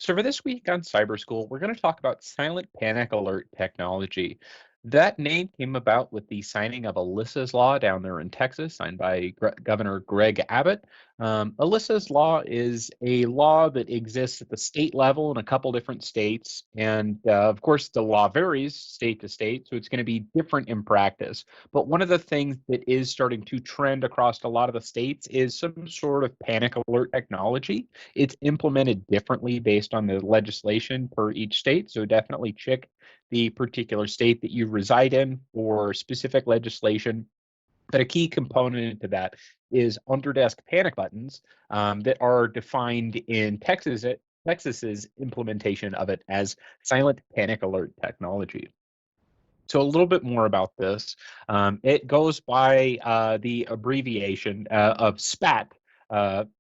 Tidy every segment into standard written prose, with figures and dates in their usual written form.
So, for this week on CyberSchool, we're going to talk about silent panic alert technology. That name came about with the signing of Alyssa's Law down there in Texas, signed by Governor Greg Abbott. Alyssa's Law is a law that exists at the state level in a couple different states. And of course, the law varies state to state, so it's going to be different in practice. But one of the things that is starting to trend across a lot of the states is some sort of panic alert technology. It's implemented differently based on the legislation per each state. So definitely check the particular state that you reside in for specific legislation. But a key component to that is underdesk panic buttons that are defined in Texas's implementation of it as silent panic alert technology. So a little bit more about this. It goes by the abbreviation of SPAT.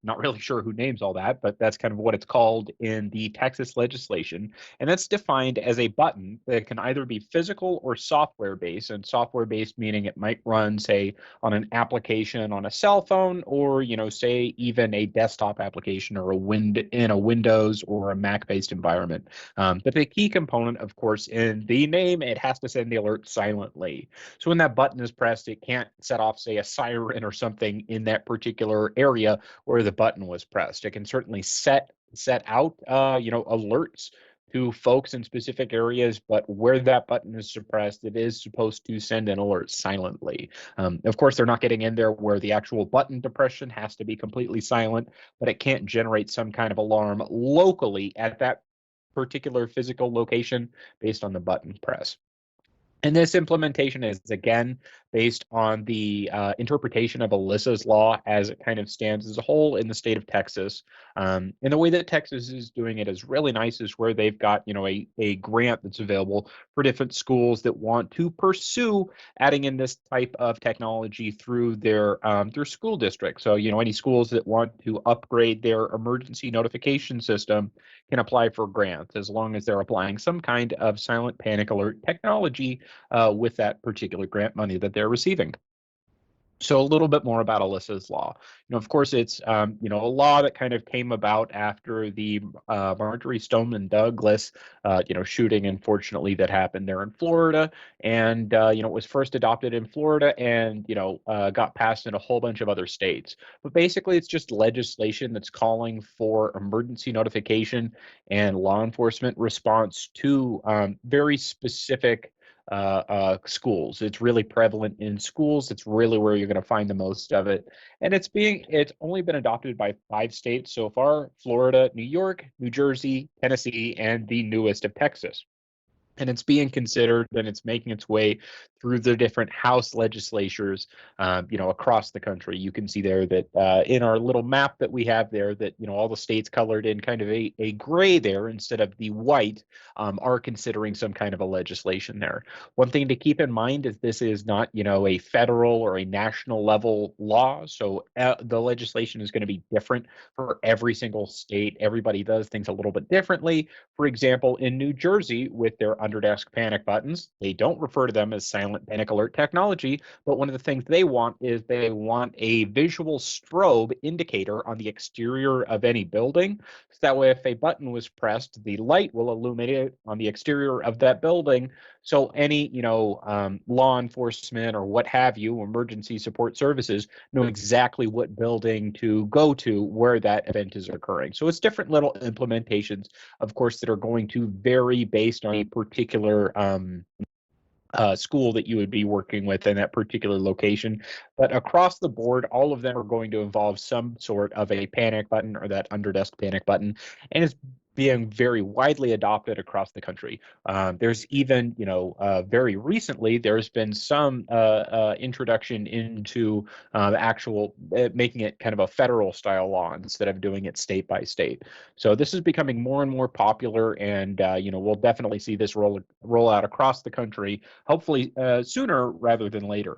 Not really sure who names all that, but that's kind of what it's called in the Texas legislation. And that's defined as a button that can either be physical or software based. And software based meaning it might run, say, on an application on a cell phone, or say even a desktop application or in a Windows or a Mac based environment. But the key component, of course, in the name, it has to send the alert silently. So when that button is pressed, it can't set off, say, a siren or something in that particular area where the button was pressed. It can certainly set out, alerts to folks in specific areas, but where that button is suppressed, it is supposed to send an alert silently. Of course, they're not getting in there where the actual button depression has to be completely silent, but it can't generate some kind of alarm locally at that particular physical location based on the button press. And this implementation is, again, based on the interpretation of Alyssa's Law as it kind of stands as a whole in the state of Texas. And the way that Texas is doing it is really nice, is where they've got, a grant that's available for different schools that want to pursue adding in this type of technology through their school district. So, any schools that want to upgrade their emergency notification system can apply for grants as long as they're applying some kind of silent panic alert technology with that particular grant money that they're receiving. So a little bit more about Alyssa's Law. Of course, it's a law that kind of came about after the Marjorie Stoneman Douglas shooting, unfortunately, that happened there in Florida, and it was first adopted in Florida and got passed in a whole bunch of other states. But basically, it's just legislation that's calling for emergency notification and law enforcement response to very specific schools. It's really prevalent in schools. It's really where you're going to find the most of it. And it's only been adopted by 5 states so far: Florida, New York, New Jersey, Tennessee, and the newest of Texas. And it's being considered, and it's making its way through the different House legislatures, across the country. You can see there that in our little map that we have there, that all the states colored in kind of a gray there instead of the white, are considering some kind of a legislation there. One thing to keep in mind is this is not a federal or a national level law, so the legislation is going to be different for every single state. Everybody does things a little bit differently. For example, in New Jersey, with their underdesk panic buttons, they don't refer to them as silent panic alert technology, but one of the things they want is they want a visual strobe indicator on the exterior of any building. So that way, if a button was pressed, the light will illuminate on the exterior of that building. So any, law enforcement or what have you, emergency support services, know exactly what building to go to where that event is occurring. So it's different little implementations, of course, that are going to vary based on a particular school that you would be working with in that particular location. But across the board, all of them are going to involve some sort of a panic button or that underdesk panic button, and it's being very widely adopted across the country. There's even, very recently, there's been some introduction into the actual making it kind of a federal style law instead of doing it state by state. So this is becoming more and more popular, and we'll definitely see this roll out across the country, hopefully sooner rather than later.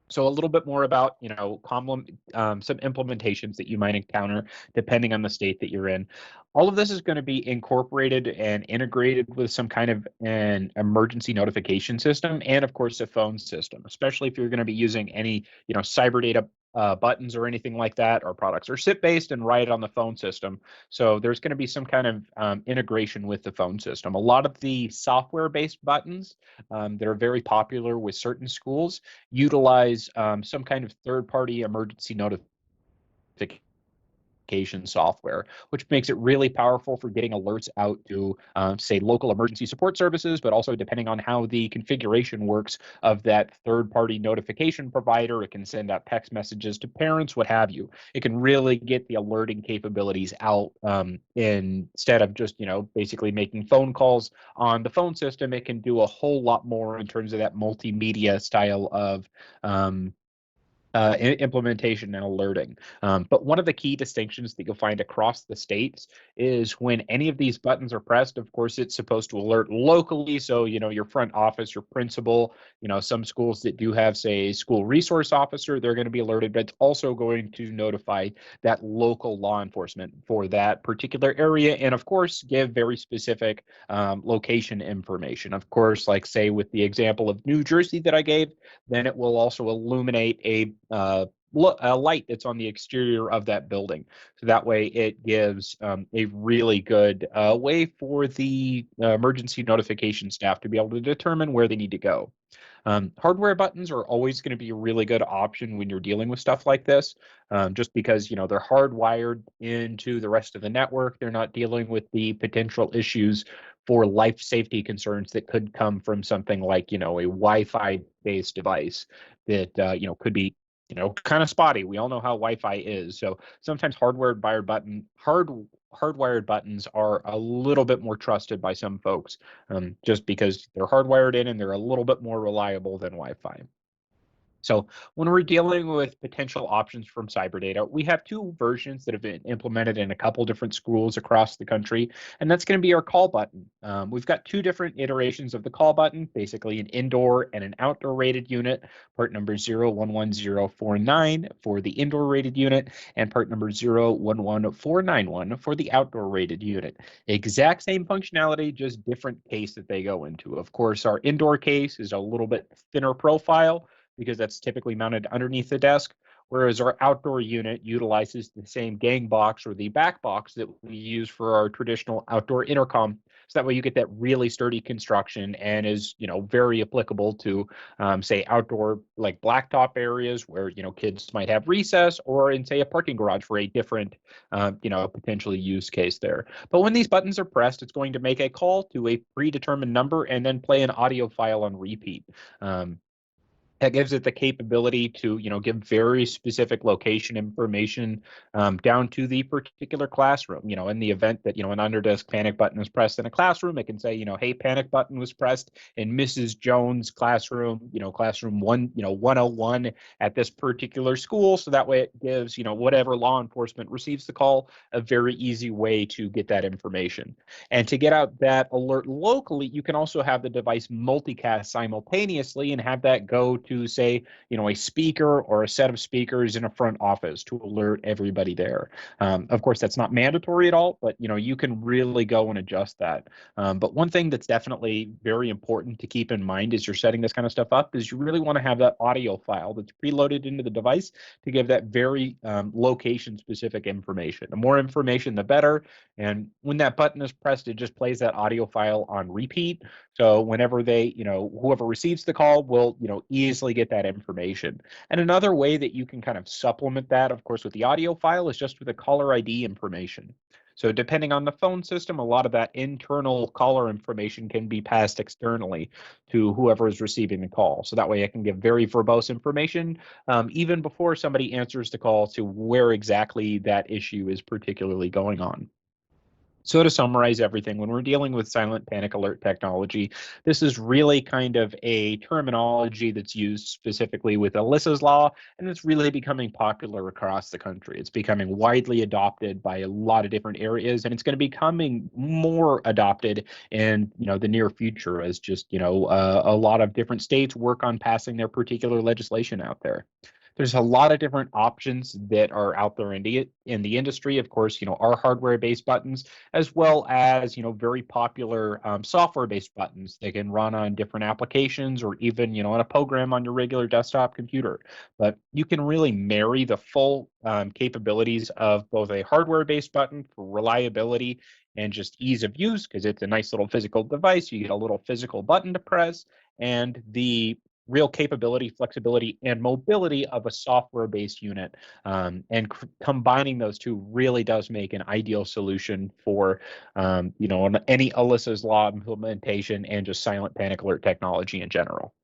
So a little bit more about, some implementations that you might encounter depending on the state that you're in. All of this is going to be incorporated and integrated with some kind of an emergency notification system, and of course a phone system, especially if you're going to be using any, CyberData buttons or anything like that. Our products are SIP-based and right on the phone system. So there's going to be some kind of integration with the phone system. A lot of the software-based buttons that are very popular with certain schools utilize some kind of third-party emergency notification software, which makes it really powerful for getting alerts out to, say, local emergency support services, but also depending on how the configuration works of that third-party notification provider, it can send out text messages to parents, what have you. It can really get the alerting capabilities out instead of just, basically making phone calls on the phone system. It can do a whole lot more in terms of that multimedia style of implementation and alerting. But one of the key distinctions that you'll find across the states is when any of these buttons are pressed, of course, it's supposed to alert locally. So, your front office, your principal, some schools that do have, say, a school resource officer, they're going to be alerted, but it's also going to notify that local law enforcement for that particular area. And of course, give very specific location information. Of course, like say with the example of New Jersey that I gave, then it will also illuminate a light that's on the exterior of that building. So that way it gives a really good way for the emergency notification staff to be able to determine where they need to go. Hardware buttons are always going to be a really good option when you're dealing with stuff like this, just because they're hardwired into the rest of the network. They're not dealing with the potential issues for life safety concerns that could come from something like a Wi-Fi based device that could be kind of spotty. We all know how Wi-Fi is, so sometimes hardwired buttons are a little bit more trusted by some folks, just because they're hardwired in and they're a little bit more reliable than Wi-Fi. So when we're dealing with potential options from CyberData, we have two versions that have been implemented in a couple different schools across the country, and that's going to be our call button. We've got two different iterations of the call button, basically an indoor and an outdoor rated unit, part number 011049 for the indoor rated unit, and part number 011491 for the outdoor rated unit. Exact same functionality, just different case that they go into. Of course, our indoor case is a little bit thinner profile, because that's typically mounted underneath the desk, whereas our outdoor unit utilizes the same gang box or the back box that we use for our traditional outdoor intercom. So that way you get that really sturdy construction and is, very applicable to, say, outdoor like blacktop areas where, kids might have recess, or in, say, a parking garage for a different, potentially use case there. But when these buttons are pressed, it's going to make a call to a predetermined number and then play an audio file on repeat. That gives it the capability to, give very specific location information down to the particular classroom. In the event that, an under-desk panic button is pressed in a classroom, it can say, hey, panic button was pressed in Mrs. Jones' classroom, classroom 101 at this particular school. So that way it gives, whatever law enforcement receives the call, a very easy way to get that information. And to get out that alert locally, you can also have the device multicast simultaneously and have that go to, say, a speaker or a set of speakers in a front office to alert everybody there. Of course, that's not mandatory at all, but you can really go and adjust that. But one thing that's definitely very important to keep in mind as you're setting this kind of stuff up is you really want to have that audio file that's preloaded into the device to give that very location-specific information. The more information, the better. And when that button is pressed, it just plays that audio file on repeat. So whenever whoever receives the call will, easily get that information. And another way that you can kind of supplement that, of course, with the audio file is just with the caller ID information. So depending on the phone system, a lot of that internal caller information can be passed externally to whoever is receiving the call. So that way I can give very verbose information even before somebody answers the call to where exactly that issue is particularly going on. So to summarize everything, when we're dealing with silent panic alert technology, this is really kind of a terminology that's used specifically with Alyssa's law, and it's really becoming popular across the country. It's becoming widely adopted by a lot of different areas, and it's going to be becoming more adopted in the near future as just a lot of different states work on passing their particular legislation out there. There's a lot of different options that are out there in the industry. Of course, our hardware-based buttons, as well as very popular software-based buttons. They can run on different applications, or even on a program on your regular desktop computer. But you can really marry the full capabilities of both a hardware-based button for reliability and just ease of use, because it's a nice little physical device. You get a little physical button to press, and the real capability, flexibility, and mobility of a software-based unit. And combining those two really does make an ideal solution for, any Alyssa's Law implementation and just silent panic alert technology in general.